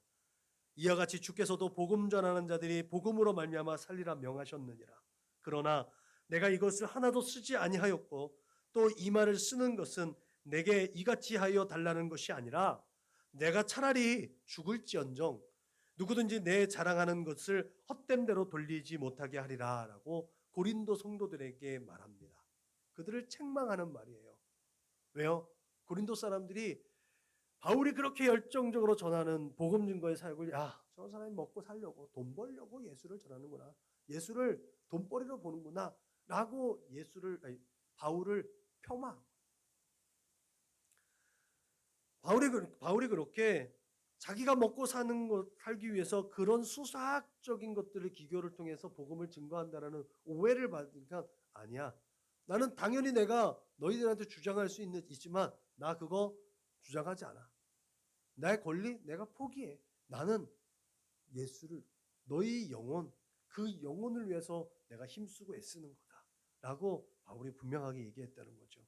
이와 같이 주께서도 복음 전하는 자들이 복음으로 말미암아 살리라 명하셨느니라. 그러나 내가 이것을 하나도 쓰지 아니하였고 또 이 말을 쓰는 것은 내게 이같이 하여 달라는 것이 아니라 내가 차라리 죽을지언정 누구든지 내 자랑하는 것을 헛된 대로 돌리지 못하게 하리라 라고 고린도 성도들에게 말합니다. 그들을 책망하는 말이에요. 왜요? 고린도 사람들이 바울이 그렇게 열정적으로 전하는 복음 증거의 사역을 저 사람이 먹고 살려고 돈 벌려고 예수를 전하는구나. 예수를 돈벌이로 보는구나. 라고 바울을 폄하. 바울이 그렇게 자기가 먹고 살기 위해서 그런 수사학적인 것들을 기교를 통해서 복음을 증거한다라는 오해를 받으니까 아니야. 나는 당연히 내가 너희들한테 주장할 수 있지만 나 그거 주장하지 않아. 나의 권리 내가 포기해. 나는 예수를 너희 영혼 그 영혼을 위해서 내가 힘쓰고 애쓰는 거다. 라고 바울이 분명하게 얘기했다는 거죠.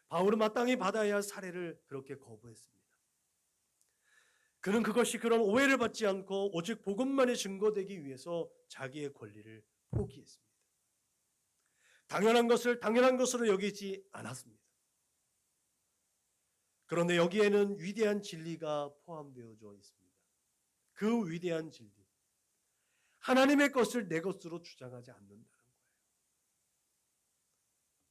바울은 마땅히 받아야 할 사례를 그렇게 거부했습니다. 그는 그것이 그런 오해를 받지 않고 오직 복음만이 증거되기 위해서 자기의 권리를 포기했습니다. 당연한 것을 당연한 것으로 여기지 않았습니다. 그런데 여기에는 위대한 진리가 포함되어져 있습니다. 그 위대한 진리. 하나님의 것을 내 것으로 주장하지 않는다는 거예요.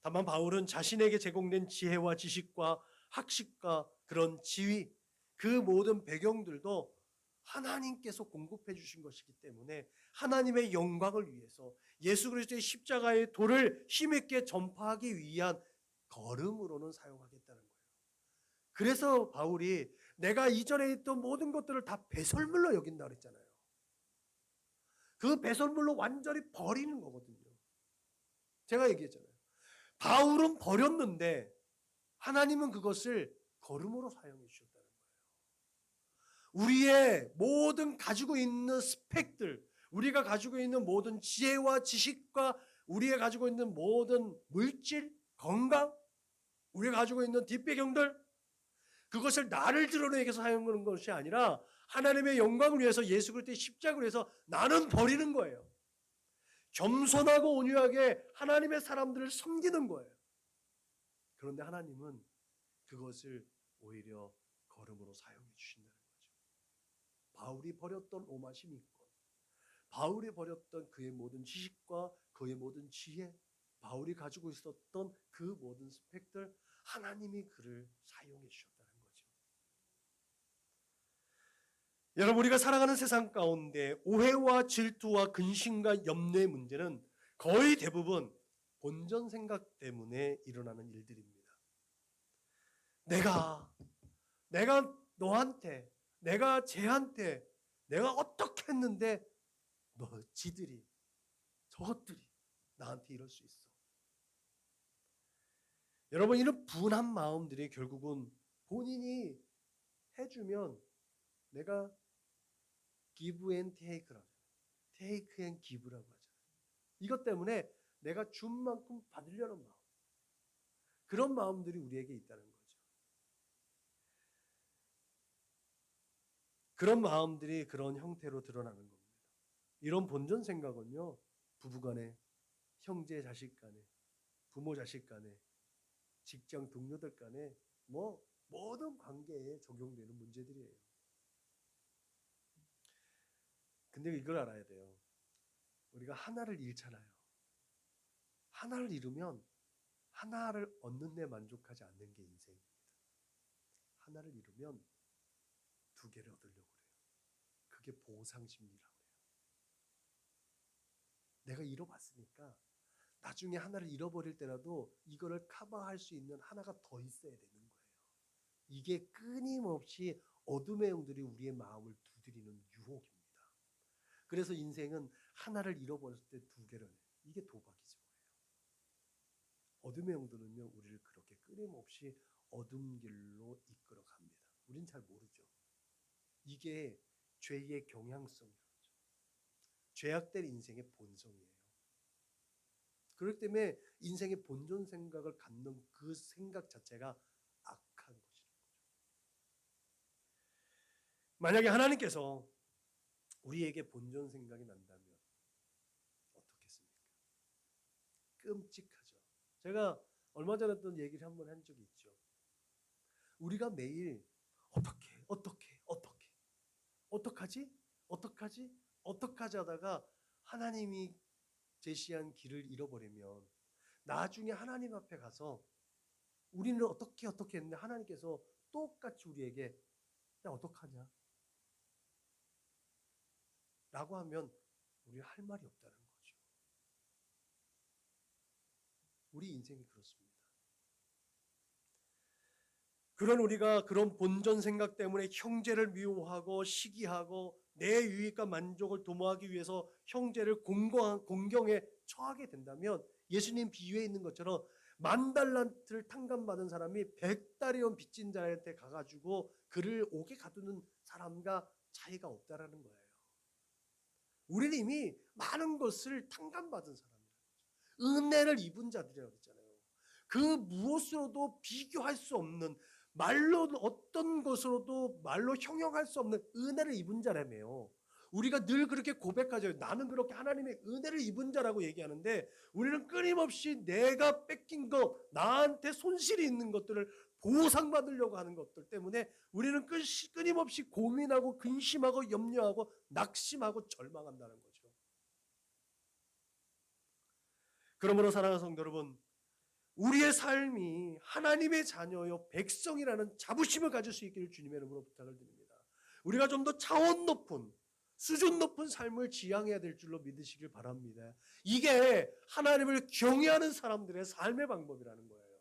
다만 바울은 자신에게 제공된 지혜와 지식과 학식과 그런 지위, 그 모든 배경들도 하나님께서 공급해 주신 것이기 때문에 하나님의 영광을 위해서 예수 그리스도의 십자가의 도를 힘있게 전파하기 위한 걸음으로는 사용하겠다는 거예요. 그래서 바울이 내가 이전에 있던 모든 것들을 다 배설물로 여긴다 그랬잖아요. 그 배설물로 완전히 버리는 거거든요. 제가 얘기했잖아요. 바울은 버렸는데 하나님은 그것을 걸음으로 사용해 주셨다는 거예요. 우리의 모든 가지고 있는 스펙들, 우리가 가지고 있는 모든 지혜와 지식과 우리가 가지고 있는 모든 물질, 건강, 우리가 가지고 있는 뒷배경들, 그것을 나를 드러내기 위해서 사용하는 것이 아니라 하나님의 영광을 위해서 예수 그리스도의 십자가를 위해서 나는 버리는 거예요. 겸손하고 온유하게 하나님의 사람들을 섬기는 거예요. 그런데 하나님은 그것을 오히려 걸음으로 사용해 주신다는 거죠. 바울이 버렸던 로마 시민권, 바울이 버렸던 그의 모든 지식과 그의 모든 지혜, 바울이 가지고 있었던 그 모든 스펙들, 하나님이 그를 사용해 주셨다는 거죠. 여러분, 우리가 살아가는 세상 가운데 오해와 질투와 근심과 염려의 문제는 거의 대부분 본전 생각 때문에 일어나는 일들입니다. 내가 너한테, 내가 쟤한테, 내가 어떻게 했는데 저것들이 나한테 이럴 수 있어. 여러분, 이런 분한 마음들이 결국은 본인이 해주면 내가 give and take라고 하잖아요. take and give라고 하잖아요. 이것 때문에 내가 준 만큼 받으려는 마음, 그런 마음들이 우리에게 있다는 거죠. 그런 마음들이 그런 형태로 드러나는 겁니다. 이런 본전 생각은요, 부부간에, 형제 자식 간에, 부모 자식 간에, 직장 동료들 간에 모든 관계에 적용되는 문제들이에요. 근데 이걸 알아야 돼요. 우리가 하나를 잃잖아요. 하나를 잃으면 하나를 얻는 데 만족하지 않는 게 인생입니다. 하나를 잃으면 두 개를 얻으려고 그래요. 그게 보상심리라고 해요. 내가 잃어봤으니까 나중에 하나를 잃어버릴 때라도 이거를 커버할 수 있는 하나가 더 있어야 되는 거예요. 이게 끊임없이 어둠의 영들이 우리의 마음을 두드리는 유혹입니다. 그래서 인생은 하나를 잃어버렸을 때 두 개를 해요. 이게 도박이죠. 어둠의 영들은요, 우리를 그렇게 끊임없이 어둠 길로 이끌어 갑니다. 우린 잘 모르죠. 이게 죄의 경향성이라죠. 죄악된 인생의 본성이에요. 그렇기 때문에 인생의 본전 생각을 갖는 그 생각 자체가 악한 것이죠. 만약에 하나님께서 우리에게 본전 생각이 난다면 어떻겠습니까? 끔찍하죠. 제가 얼마 전에 어떤 얘기를 한번 한 적이 있죠. 우리가 매일 어떡하지 하다가 하나님이 제시한 길을 잃어버리면 나중에 하나님 앞에 가서 우리는 어떻게 했는데 하나님께서 똑같이 우리에게 야 어떡하냐 라고 하면 우리 할 말이 없다는 거죠. 우리 인생이 그렇습니다. 그런 우리가 그런 본전 생각 때문에 형제를 미워하고 시기하고 내 유익과 만족을 도모하기 위해서 형제를 공경에 처하게 된다면 예수님 비유에 있는 것처럼 10,000달란트를 탕감받은 사람이 100달이온 빚진 자한테 가가지고 그를 옥에 가두는 사람과 차이가 없다라는 거예요. 우리는 이미 많은 것을 탕감받은 사람이라는 거죠. 은혜를 입은 자들이라고 했잖아요. 그 무엇으로도 비교할 수 없는 말로 어떤 것으로도 말로 형용할 수 없는 은혜를 입은 자라며요. 우리가 늘 그렇게 고백하죠. 나는 그렇게 하나님의 은혜를 입은 자라고 얘기하는데 우리는 끊임없이 내가 뺏긴 것, 나한테 손실이 있는 것들을 보상받으려고 하는 것들 때문에 우리는 끊임없이 고민하고 근심하고 염려하고 낙심하고 절망한다는 거죠. 그러므로 사랑하는 성도 여러분, 우리의 삶이 하나님의 자녀요 백성이라는 자부심을 가질 수 있기를 주님의 이름으로 부탁을 드립니다. 우리가 좀 더 차원 높은 수준 높은 삶을 지향해야 될 줄로 믿으시길 바랍니다. 이게 하나님을 경외하는 사람들의 삶의 방법이라는 거예요.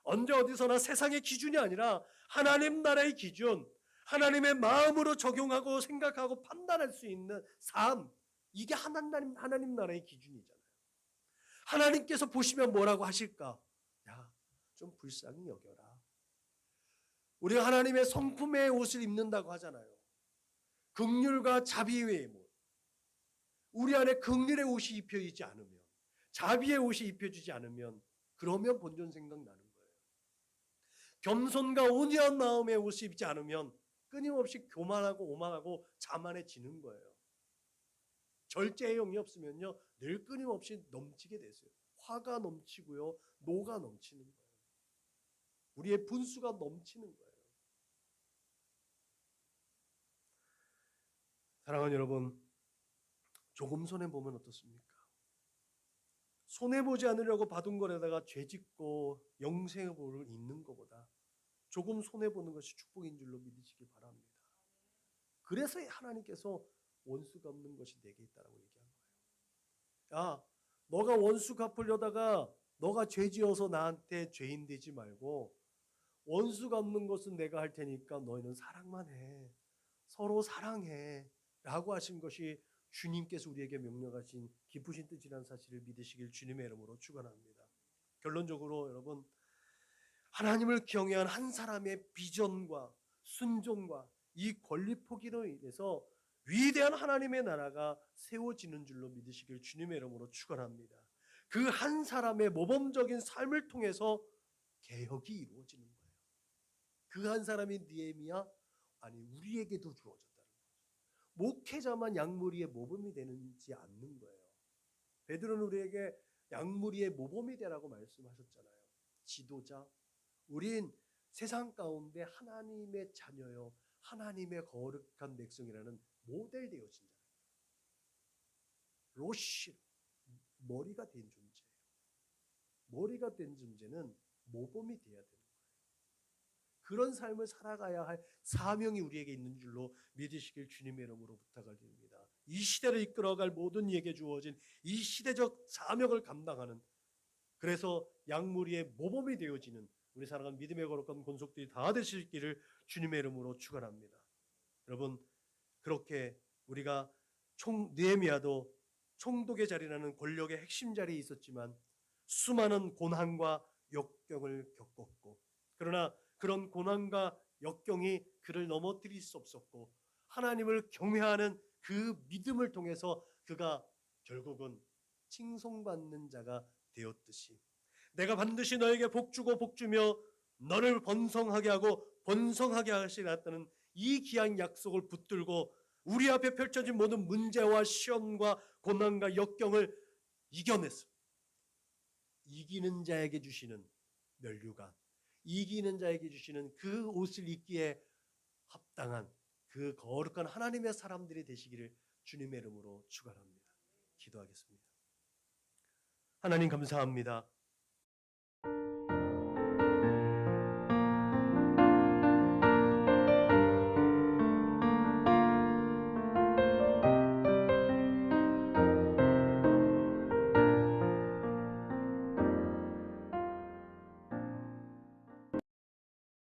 언제 어디서나 세상의 기준이 아니라 하나님 나라의 기준, 하나님의 마음으로 적용하고 생각하고 판단할 수 있는 삶, 이게 하나님 나라의 기준이잖아요. 하나님께서 보시면 뭐라고 하실까? 야, 좀 불쌍히 여겨라. 우리가 하나님의 성품의 옷을 입는다고 하잖아요. 긍휼과 자비의 옷. 우리 안에 긍휼의 옷이 입혀지지 않으면, 자비의 옷이 입혀지지 않으면 그러면 본전 생각나는 거예요. 겸손과 온유한 마음의 옷을 입지 않으면 끊임없이 교만하고 오만하고 자만해지는 거예요. 절제의 영이 없으면요 늘 끊임없이 넘치게 되세요. 화가 넘치고요 노가 넘치는 거예요. 우리의 분수가 넘치는 거예요. 사랑하는 여러분, 조금 손해보면 어떻습니까? 손해보지 않으려고 받은 거에다가 죄짓고 영생의 복을 잊는 것보다 조금 손해보는 것이 축복인 줄로 믿으시기 바랍니다. 그래서 하나님께서 원수 갚는 것이 내게 있다라고 얘기한 거예요. 야, 너가 원수 갚으려다가 너가 죄지어서 나한테 죄인 되지 말고 원수 갚는 것은 내가 할 테니까 너희는 사랑만 해. 서로 사랑해. 라고 하신 것이 주님께서 우리에게 명령하신 기쁘신 뜻이라는 사실을 믿으시길 주님의 이름으로 축원합니다. 결론적으로 여러분, 하나님을 경외한 한 사람의 비전과 순종과 이 권리 포기로 인해서 위대한 하나님의 나라가 세워지는 줄로 믿으시길 주님의 이름으로 축원합니다. 그 한 사람의 모범적인 삶을 통해서 개혁이 이루어지는 거예요. 그 한 사람이 느헤미야, 아니 우리에게도 주어졌다는 거죠. 목회자만 양무리의 모범이 되는지 않는 거예요. 베드로는 우리에게 양무리의 모범이 되라고 말씀하셨잖아요. 지도자, 우린 세상 가운데 하나님의 자녀요, 하나님의 거룩한 백성이라는 모델 되어진 자예요. 로시, 머리가 된 존재예요. 머리가 된 존재는 모범이 돼야 되는 거예요. 그런 삶을 살아가야 할 사명이 우리에게 있는 줄로 믿으시길 주님의 이름으로 부탁을 드립니다. 이 시대를 이끌어갈 모든 이에게 주어진 이 시대적 사명을 감당하는, 그래서 양무리의 모범이 되어지는 우리 사랑하는 믿음의 거룩한 권속들이 다 되실 길을 주님의 이름으로 축원합니다. 여러분, 그렇게 우리가 느헤미야도 총독의 자리라는 권력의 핵심 자리에 있었지만 수많은 고난과 역경을 겪었고, 그러나 그런 고난과 역경이 그를 넘어뜨릴 수 없었고, 하나님을 경외하는 그 믿음을 통해서 그가 결국은 칭송받는 자가 되었듯이, 내가 반드시 너에게 복주고 복주며 너를 번성하게 하고 번성하게 하시겠다는 이 귀한 약속을 붙들고 우리 앞에 펼쳐진 모든 문제와 시험과 고난과 역경을 이겨냈습니다. 이기는 자에게 주시는 면류관, 이기는 자에게 주시는 그 옷을 입기에 합당한 그 거룩한 하나님의 사람들이 되시기를 주님의 이름으로 축원합니다. 기도하겠습니다. 하나님 감사합니다.